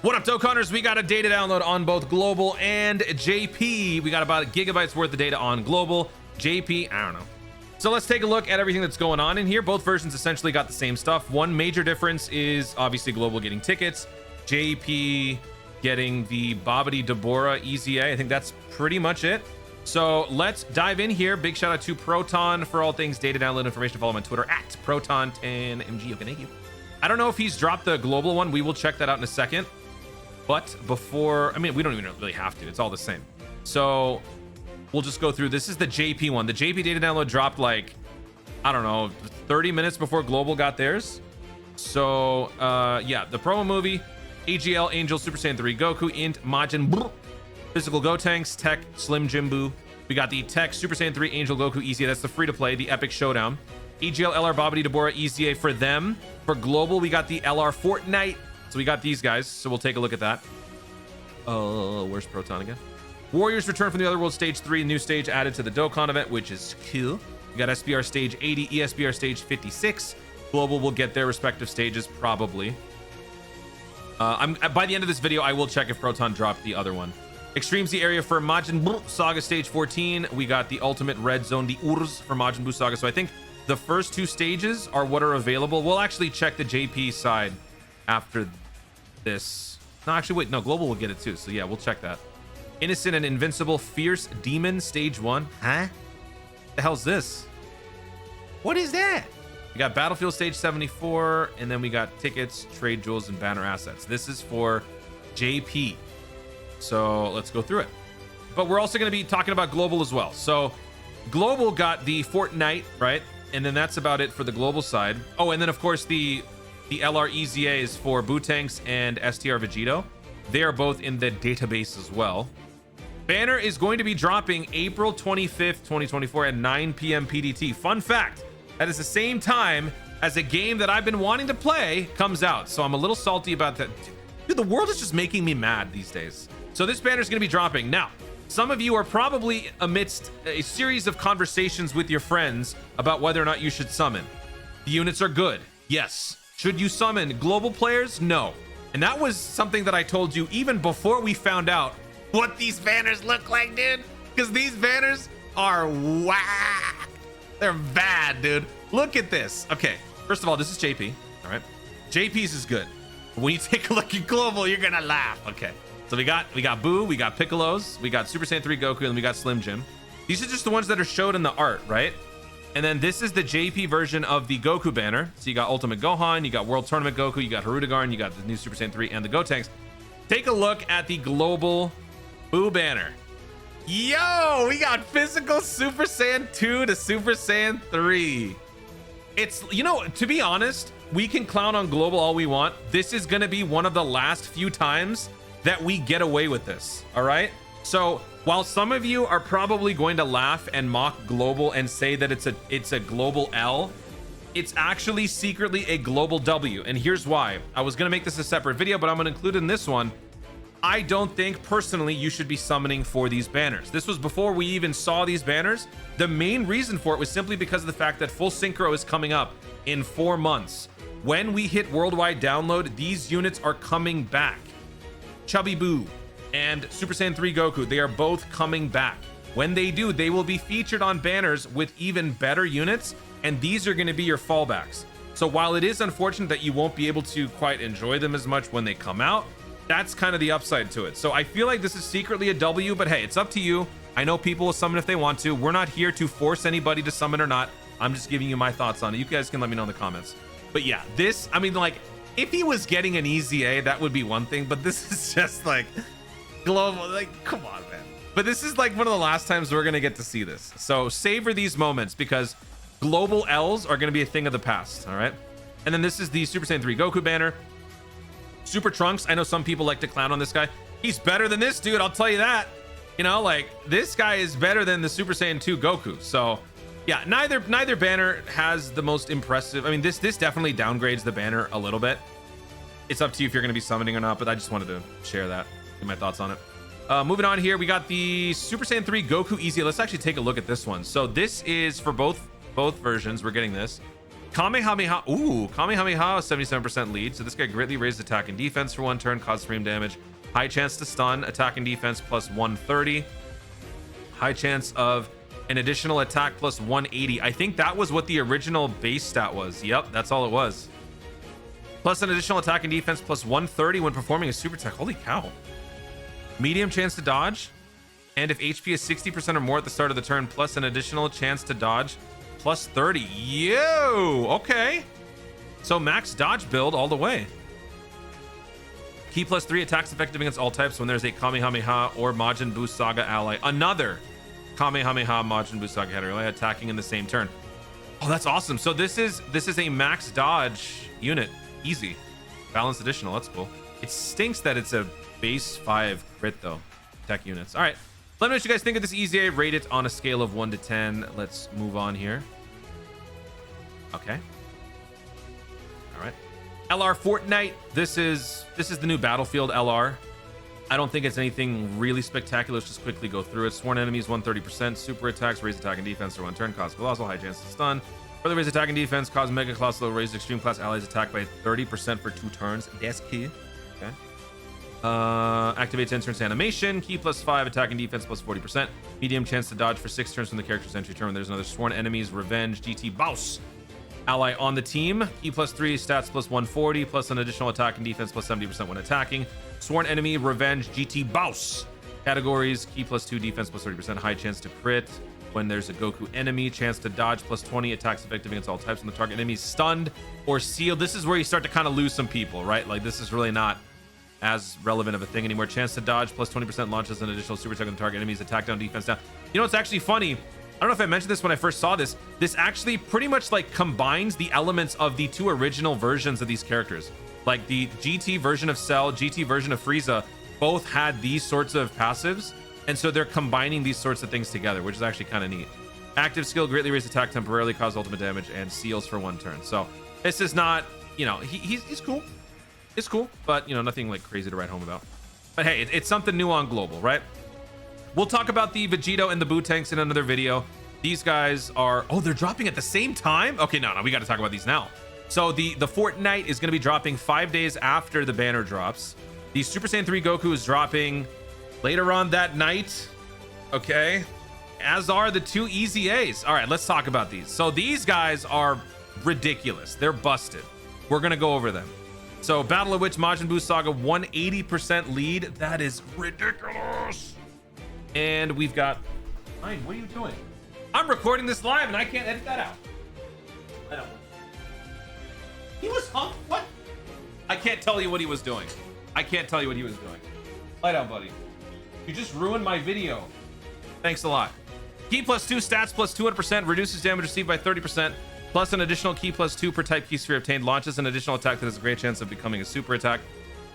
What up, Dokkanners? We got a data download on both global and JP. We got about gigabytes worth of data on global. JP, I don't know. So let's take a look at everything that's going on in here. Both versions essentially got the same stuff. One major difference is obviously global getting tickets, JP getting the Babidi Deborah EZA. I think that's pretty much it. So let's dive in here. Big shout out to Proton for all things data download information. Follow him on Twitter at Proton10MG. Okay, thank you. I don't know if he's dropped the global one. We will check that out in a second. But before, I mean, we don't even really have to. It's all the same. So we'll just go through. This is the JP one. The JP data download dropped like, I don't know, 30 minutes before global got theirs. So yeah, the promo movie, AGL, Angel, Super Saiyan 3, Goku, Int, Majin, Buu, Physical Gotenks, Tech, Slim Jimbu. We got the Tech, Super Saiyan 3, Angel, Goku, EZA. That's the free-to-play, the Epic Showdown. AGL, LR, Babidi, Deborah, EZA for them. For global, we got the LR Fortnite. So we got these guys. So we'll take a look at that. Where's Proton again? Warriors return from the Other World Stage 3. New stage added to the Dokkan event, which is cool. We got SBR Stage 80, ESBR Stage 56. Global will get their respective stages probably. By the end of this video, I will check if Proton dropped the other one. Extreme Z area for Majin Buu Saga Stage 14. We got the Ultimate Red Zone, the Urs for Majin Buu Saga. So I think the first two stages are what are available. We'll actually check the JP side after this. No, actually, wait. No, Global will get it too. So yeah, we'll check that. Innocent and Invincible Fierce Demon Stage 1. Huh? The hell's this? What is that? We got Battlefield Stage 74, and then we got tickets, trade jewels, and banner assets. This is for JP. So let's go through it. But we're also going to be talking about Global as well. So Global got the Fortnite, right? And then that's about it for the Global side. Oh, and then of course the LR EZA is for Bootanks and STR Vegito. They are both in the database as well. Banner is going to be dropping April 25th, 2024 at 9 p.m. PDT. Fun fact, that is the same time as a game that I've been wanting to play comes out. So I'm a little salty about that. Dude, the world is just making me mad these days. So this banner is going to be dropping. Now, some of you are probably amidst a series of conversations with your friends about whether or not you should summon. The units are good. Yes. Should you summon global players? No. And that was something that I told you even before we found out what these banners look like, dude. Because these banners are whack. They're bad, dude. Look at this. Okay, first of all, this is JP. All right, JP's is good. But when you take a look at global, you're gonna laugh. Okay, so we got Boo, we got Piccolos, we got Super Saiyan 3 Goku, and we got Slim Jim. These are just the ones that are showed in the art, right? And then this is the JP version of the Goku banner. So you got Ultimate Gohan, you got World Tournament Goku, you got Harudegarn, you got the new Super Saiyan 3 and the Gotenks. Take a look at the global Boo banner. Yo, we got physical Super Saiyan 2 to Super Saiyan 3. It's, you know, to be honest, we can clown on global all we want. This is going to be one of the last few times that we get away with this. All right. So while some of you are probably going to laugh and mock global and say that it's a global L, it's actually secretly a global W. And here's why. I was going to make this a separate video, but I'm going to include in this one. I don't think personally you should be summoning for these banners. This was before we even saw these banners. The main reason for it was simply because of the fact that full synchro is coming up in 4 months. When we hit worldwide download, these units are coming back. Chubby Boo and Super Saiyan 3 Goku, they are both coming back. When they do, they will be featured on banners with even better units, and these are going to be your fallbacks. So while it is unfortunate that you won't be able to quite enjoy them as much when they come out, that's kind of the upside to it. So I feel like this is secretly a W, but hey, it's up to you. I know people will summon if they want to. We're not here to force anybody to summon or not. I'm just giving you my thoughts on it. You guys can let me know in the comments. But yeah, this, I mean, like, if he was getting an EZA, that would be one thing, but this is just like global, like, come on, man. But this is like one of the last times we're gonna get to see this. So savor these moments because global L's are gonna be a thing of the past, all right? And then this is the Super Saiyan 3 Goku banner. Super Trunks, I know some people like to clown on this guy. He's better than this dude, I'll tell you that. You know, like, this guy is better than the Super Saiyan 2 Goku. So yeah, neither banner has the most impressive. I mean, this definitely downgrades the banner a little bit. It's up to you if you're going to be summoning or not, but I just wanted to share that, get my thoughts on it. Moving on here, we got the Super Saiyan 3 Goku EZA. Let's actually take a look at this one. So this is for both versions. We're getting this. Kamehameha. Ooh, Kamehameha, 77% lead. So this guy greatly raises attack and defense for 1 turn, causes frame damage. High chance to stun, attack and defense plus 130. High chance of an additional attack plus 180. I think that was what the original base stat was. Yep, that's all it was. Plus an additional attack and defense plus 130 when performing a super attack. Holy cow. Medium chance to dodge. And if HP is 60% or more at the start of the turn, plus an additional chance to dodge plus 30. Yo, okay. So max dodge build all the way. Key plus 3 attacks effective against all types when there's a Kamehameha or Majin Buu Saga ally. Another Kamehameha Majin Buu Saga ally attacking in the same turn. Oh, that's awesome. So this is a max dodge unit. Easy. Balanced additional. That's cool. It stinks that it's a base 5 crit though. Tech units. All right. Let me know what you guys think of this EZA. Rate it on a scale of 1 to 10. Let's move on here. Okay. All right. LR Fortnite. This is the new Battlefield LR. I don't think it's anything really spectacular. Let's just quickly go through it. Sworn enemies 130%. Super attacks raise attack and defense for 1 turn. Cause colossal. High chance to stun. Further raise attack and defense. Cause mega colossal. Raise extreme class allies attack by 30% for 2 turns. That's key. Okay. Activates entrance animation. Key plus 5. Attack and defense plus 40%. Medium chance to dodge for 6 turns from the character's entry turn. There's another sworn enemies. Revenge. GT Boss. Ally on the team. Key plus 3. Stats plus 140. Plus an additional attack and defense plus 70% when attacking. Sworn enemy. Revenge. GT Boss. Categories. Key plus 2. Defense plus 30%. High chance to crit when there's a Goku enemy. Chance to dodge plus 20. Attacks effective against all types when the target enemy is stunned or sealed. This is where you start to kind of lose some people, right? Like this is really not as relevant of a thing anymore. Chance to dodge plus 20% launches an additional super attack on the target enemies. Attack down, defense down. You know, it's actually funny. I don't know if I mentioned this when I first saw this. This actually pretty much like combines the elements of the 2 original versions of these characters. Like the GT version of Cell, GT version of Frieza, both had these sorts of passives. And so they're combining these sorts of things together, which is actually kind of neat. Active skill, greatly raise attack temporarily, cause ultimate damage, and seals for 1 turn. So this is not, you know, he's cool. It's cool, but you know, nothing like crazy to write home about. But hey, it's something new on global, right? We'll talk about the Vegito and the Buu tanks in another video. These guys are, oh, they're dropping at the same time? Okay, no, we got to talk about these now. So the Fortnite is going to be dropping 5 days after the banner drops. The Super Saiyan 3 Goku is dropping later on that night. Okay, as are the 2 EZAs. All right, let's talk about these. So these guys are ridiculous. They're busted. We're going to go over them. So Battle of Witch Majin Buu Saga 180% lead. That is ridiculous. And we've got, Ryan, what are you doing? I'm recording this live and I can't edit that out. I don't. He was hung. What? I can't tell you what he was doing. I can't tell you what he was doing. Lie down, buddy. You just ruined my video. Thanks a lot. Key plus 2, stats plus 200%, reduces damage received by 30%. Plus an additional key plus 2 per type key sphere obtained. Launches an additional attack that has a great chance of becoming a super attack.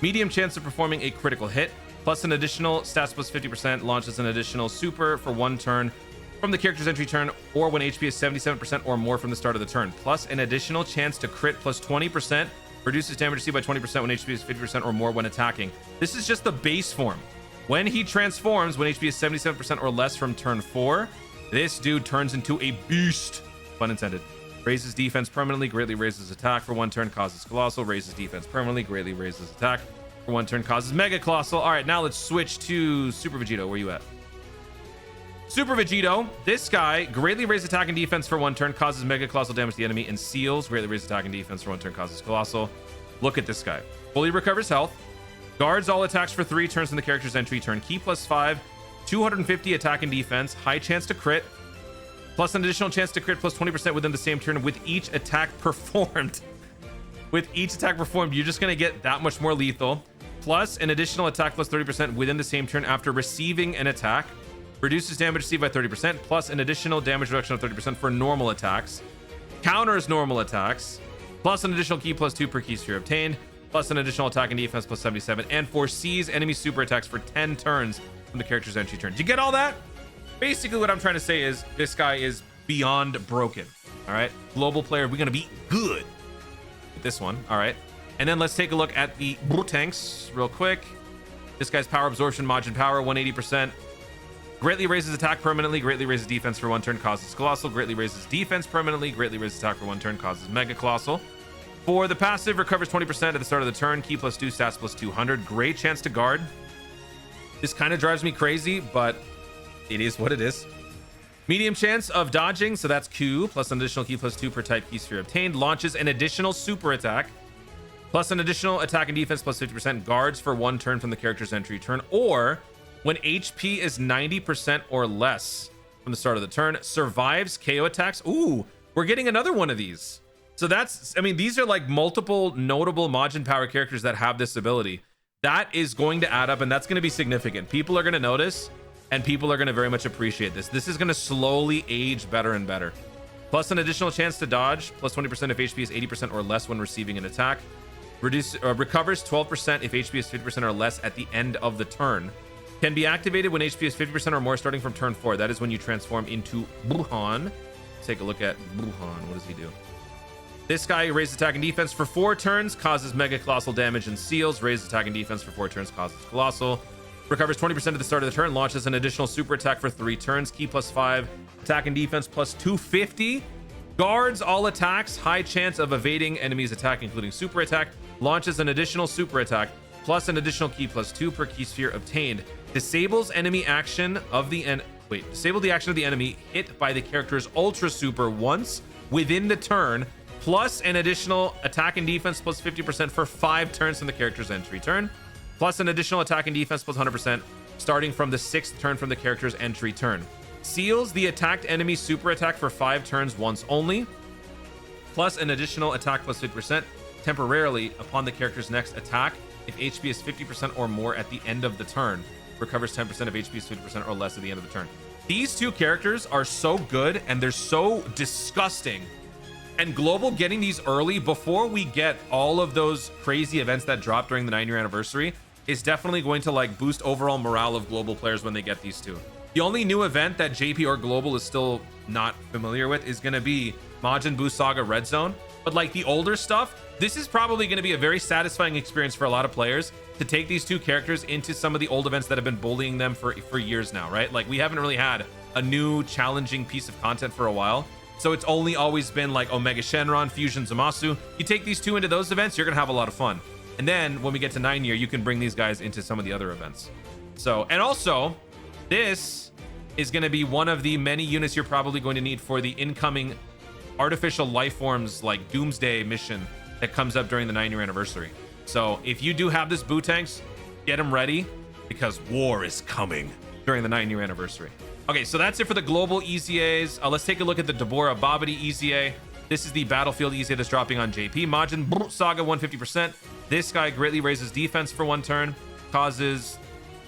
Medium chance of performing a critical hit. Plus an additional stats plus 50%. Launches an additional super for 1 turn from the character's entry turn, or when HP is 77% or more from the start of the turn. Plus an additional chance to crit plus 20%. Reduces damage received by 20% when HP is 50% or more when attacking. This is just the base form. When he transforms, when HP is 77% or less from turn 4, this dude turns into a beast. Pun intended. Raises defense permanently, greatly raises attack for 1 turn, causes colossal. Raises defense permanently, greatly raises attack for 1 turn, causes mega colossal. All right, now let's switch to Super Vegito. Where you at? Super Vegito. This guy greatly raises attack and defense for 1 turn, causes mega colossal damage to the enemy, and seals. Greatly raises attack and defense for 1 turn, causes colossal. Look at this guy. Fully recovers health. Guards all attacks for 3 turns in the character's entry turn. Key plus 5, 250 attack and defense. High chance to crit. Plus an additional chance to crit plus 20% within the same turn with each attack performed. With each attack performed, you're just going to get that much more lethal. Plus an additional attack plus 30% within the same turn after receiving an attack. Reduces damage received by 30%. Plus an additional damage reduction of 30% for normal attacks. Counters normal attacks. Plus an additional key plus 2 per key sphere obtained. Plus an additional attack and defense plus 77. And foresees enemy super attacks for 10 turns from the character's entry turn. Did you get all that? Basically, what I'm trying to say is this guy is beyond broken. All right. Global player. We're going to be good with this one. All right. And then let's take a look at the Buu tanks real quick. This guy's power absorption, Majin power, 180%. Greatly raises attack permanently, greatly raises defense for 1 turn, causes Colossal. Greatly raises defense permanently, greatly raises attack for 1 turn, causes Mega Colossal. For the passive, recovers 20% at the start of the turn, key plus 2, stats plus 200. Great chance to guard. This kind of drives me crazy, but it is what it is. Medium chance of dodging, so that's Q, plus an additional key plus 2 per type key sphere obtained. Launches an additional super attack, plus an additional attack and defense plus 50%. Guards for 1 turn from the character's entry turn, or when HP is 90% or less from the start of the turn, survives KO attacks. Ooh, we're getting another one of these. So that's, I mean, these are like multiple notable Majin Power characters that have this ability. That is going to add up, and that's going to be significant. People are going to notice, and people are going to very much appreciate this. This is going to slowly age better and better. Plus an additional chance to dodge, plus 20% if HP is 80% or less when receiving an attack. Recovers 12% if HP is 50% or less at the end of the turn. Can be activated when HP is 50% or more starting from turn 4. That is when you transform into Buhan. Let's take a look at Buhan. What does he do? This guy raises attack and defense for 4 turns, causes Mega Colossal damage and seals. Raises attack and defense for 4 turns, causes Colossal. Recovers 20% at the start of the turn. Launches an additional super attack for 3 turns. Key plus 5. Attack and defense plus 250. Guards all attacks. High chance of evading enemies' attack, including super attack. Launches an additional super attack, plus an additional key plus 2 per key sphere obtained. Disables enemy action of the disable the action of the enemy hit by the character's ultra super once within the turn, plus an additional attack and defense plus 50% for 5 turns from the character's entry turn, plus an additional attack and defense plus 100% starting from the 6th turn from the character's entry turn. Seals the attacked enemy super attack for 5 turns once only, plus an additional attack plus 50% temporarily upon the character's next attack if HP is 50% or more at the end of the turn. Recovers 10% if HP is 50% or less at the end of the turn. These 2 characters are so good, and they're so disgusting. And Global getting these early before we get all of those crazy events that drop during the 9-year anniversary is definitely going to like boost overall morale of Global players when they get these 2. The only new event that JP or Global is still not familiar with is going to be Majin Buu Saga Red Zone. But like the older stuff, this is probably going to be a very satisfying experience for a lot of players to take these 2 characters into some of the old events that have been bullying them for years now, right? Like we haven't really had a new challenging piece of content for a while. So it's only always been like Omega Shenron, Fusion Zamasu. You take these 2 into those events, you're going to have a lot of fun. And then when we get to 9-year, you can bring these guys into some of the other events. So, and also, this is going to be one of the many units you're probably going to need for the incoming artificial life forms like Doomsday mission that comes up during the 9-year anniversary. So if you do have this Boo Tanks, get them ready because war is coming during the 9-year anniversary. Okay, so that's it for the global EZAs. Let's take a look at the Deborah Babidi EZA. This is the battlefield EZA that's dropping on JP. Majin Buu Saga 150%. This guy greatly raises defense for 1 turn. Causes,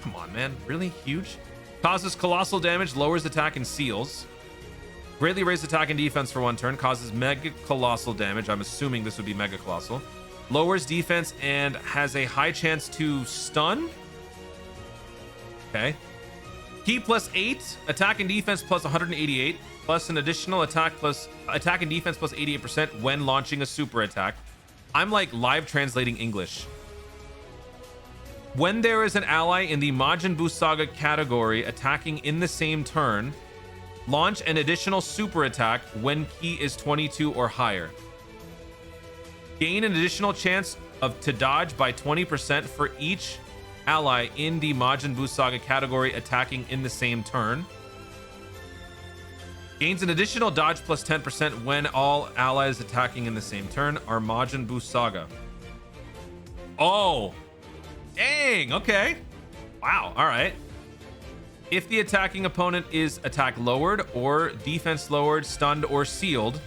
come on, man, really huge. Causes colossal damage, lowers attack and seals. Greatly raised attack and defense for 1 turn. Causes mega colossal damage. I'm assuming this would be mega colossal. Lowers defense and has a high chance to stun. Okay. Key plus 8. Attack and defense plus 188. Plus an additional attack and defense plus 88% when launching a super attack. I'm like live translating English. When there is an ally in the Majin Buu Saga category attacking in the same turn, launch an additional super attack when key is 22 or higher. Gain an additional chance to dodge by 20% for each ally in the Majin Buu Saga category attacking in the same turn. Gains an additional dodge plus 10% when all allies attacking in the same turn are Majin Buu Saga. Oh, dang, okay. Wow, all right. If the attacking opponent is attack lowered or defense lowered, stunned, or sealed,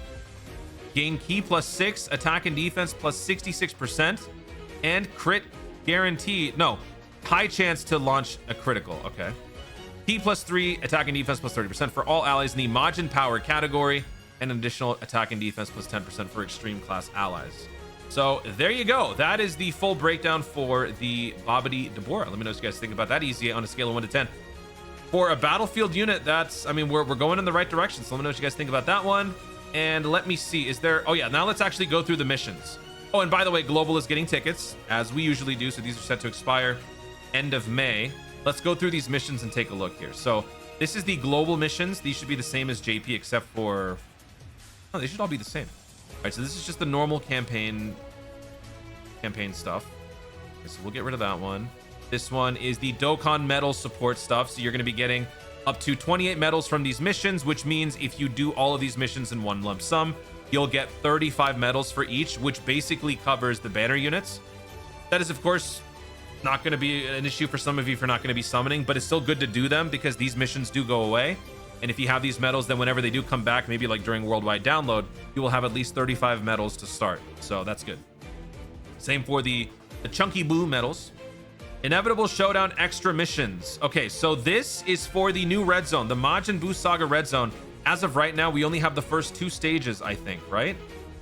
gain key plus 6, attack and defense plus 66%, and crit guarantee. No, high chance to launch a critical. Okay. Key plus 3, attack and defense plus 30% for all allies in the Majin Power category, and an additional attack and defense plus 10% for extreme class allies. So there you go. That is the full breakdown for the Babidi Deborah. Let me know what you guys think about that EZA on a scale of 1 to 10. For a battlefield unit, that's, I mean, we're going in the right direction. So let me know what you guys think about that one. And let me see, is there, oh yeah, now let's actually go through the missions. Oh, and by the way, Global is getting tickets, as we usually do. So these are set to expire end of May. Let's go through these missions and take a look here. So This is the global missions. These should be the same as JP, except for... Oh, they should all be the same. All right, so this is just the normal campaign stuff. Okay, so we'll get rid of that one. This one is the Dokkan medal support stuff. So you're going to be getting up to 28 medals from these missions, which means if you do all of these missions in one lump sum, you'll get 35 medals for each, which basically covers the banner units. That is, of course, not going to be an issue for some of you if you're not going to be summoning, but it's still good to do them because these missions do go away. And if you have these medals, then whenever they do come back, maybe like during worldwide download, you will have at least 35 medals to start. So that's good. Same for the Chunky Boo medals. Inevitable Showdown extra missions. Okay, so this is for the new red zone, the Majin Buu Saga red zone. As of right now, we only have the first 2 stages, I think, right?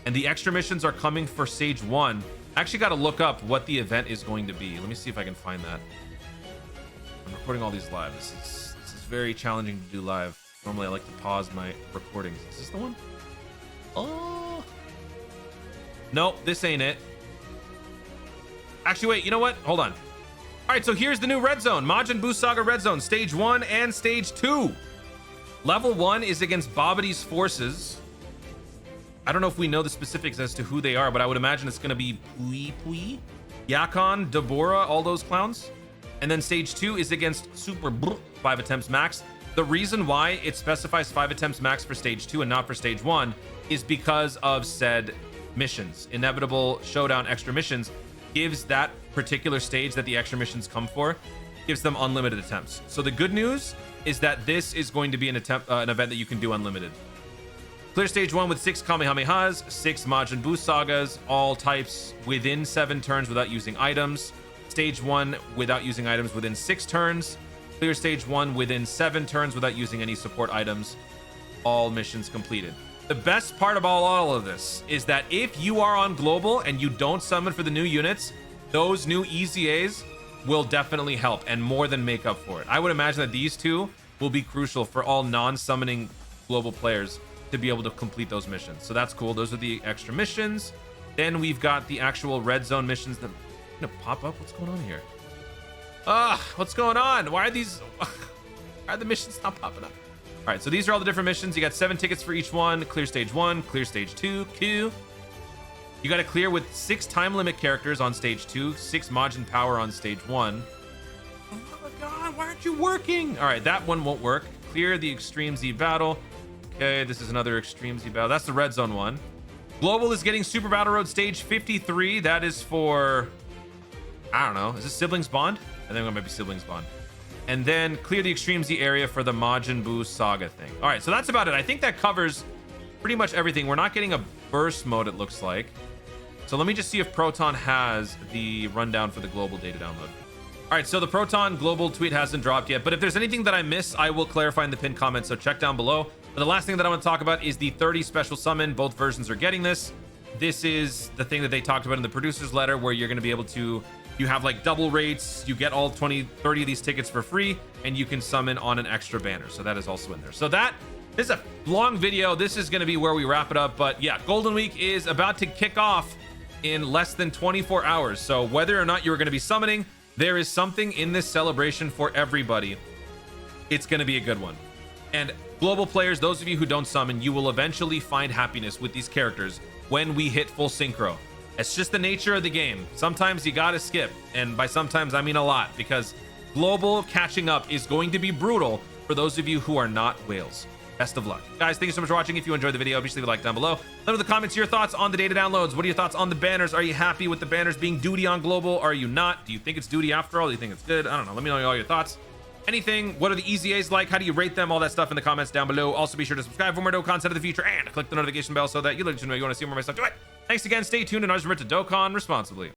And the extra missions are coming for stage 1. I actually got to look up what the event is going to be. Let me see if I can find that. I'm recording all these live. This is very challenging to do live. Normally, I like to pause my recordings. Is this the one? Oh. Nope, this ain't it. Actually, wait, you know what? Hold on. All right, so here's the new red zone. Majin Buu Saga red zone, stage 1 and stage 2. Level 1 is against Babidi's forces. I don't know if we know the specifics as to who they are, but I would imagine it's going to be Pui, Yakon, Deborah, all those clowns. And then stage 2 is against Super Brr, 5 attempts max. The reason why it specifies 5 attempts max for stage 2 and not for stage 1 is because of said missions. Inevitable Showdown extra missions gives that particular stage that the extra missions come for, gives them unlimited attempts. So the good news is that this is going to be an event that you can do unlimited. Clear stage 1 with 6 Kamehamehas, 6 Majin Buu Sagas, all types within 7 turns without using items. Stage 1 without using items within 6 turns. Clear stage 1 within 7 turns without using any support items. All missions completed. The best part about all of this is that if you are on global and you don't summon for the new units, those new EZAs will definitely help and more than make up for it. I would imagine that these two will be crucial for all non-summoning global players to be able to complete those missions. So that's cool. Those are the extra missions. Then we've got the actual red zone missions that are gonna pop up. What's going on here? What's going on? Why are the missions not popping up? All right, so these are all the different missions. You got 7 tickets for each one. Clear stage 1, clear stage 2, Q. You got to clear with 6 time limit characters on stage 2, 6 Majin power on stage 1. Oh my god, why aren't you working? All right, that one won't work. Clear the Extreme Z battle. Okay, this is another Extreme Z battle. That's the red zone one. Global is getting Super Battle Road stage 53. That is for, I don't know. Is this Siblings Bond? I think it might be Siblings Bond. And then clear the Extreme Z area for the Majin Buu Saga thing. All right, so that's about it. I think that covers pretty much everything. We're not getting a burst mode, it looks like. So let me just see if Proton has the rundown for the global data download. All right, so the Proton global tweet hasn't dropped yet, but if there's anything that I miss, I will clarify in the pinned comment, so check down below. But the last thing that I want to talk about is the 30 special summon. Both versions are getting this. This is the thing that they talked about in the producer's letter, where you're going to be able to, you have like double rates, you get all 30 of these tickets for free, and you can summon on an extra banner. So that is also in there. So this is a long video. This is going to be where we wrap it up. But yeah, Golden Week is about to kick off in less than 24 hours. So whether or not you're going to be summoning, there is something in this celebration for everybody. It's going to be a good one. And global players, those of you who don't summon, you will eventually find happiness with these characters when we hit full synchro. It's just the nature of the game. Sometimes you gotta skip, and by sometimes I mean a lot, because global catching up is going to be brutal for those of you who are not whales. Best of luck. Guys, thank you so much for watching. If you enjoyed the video, obviously leave a like down below. Let me know in the comments your thoughts on the data downloads. What are your thoughts on the banners? Are you happy with the banners being duty on global? Are you not? Do you think it's duty after all? Do you think it's good? I don't know. Let me know all your thoughts. Anything, what are the EZAs like? How do you rate them? All that stuff in the comments down below. Also, be sure to subscribe for more Dokkan content of the future and click the notification bell so that you let you know you want to see more of my stuff. Do it. Thanks again. Stay tuned, and always remember to Dokkan responsibly.